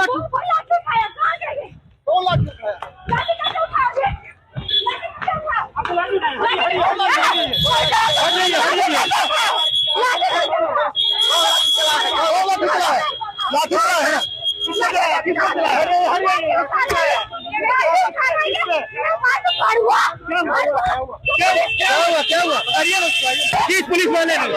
लाठी खाया कहाँ गए? 2 लाठी खाया। लाठी कैसे उठाओगे? लाठी कैसे उठाओ? आपको लाठी उठाया। लाठी चला है। क्या हुआ? किस पुलिस वाले ने?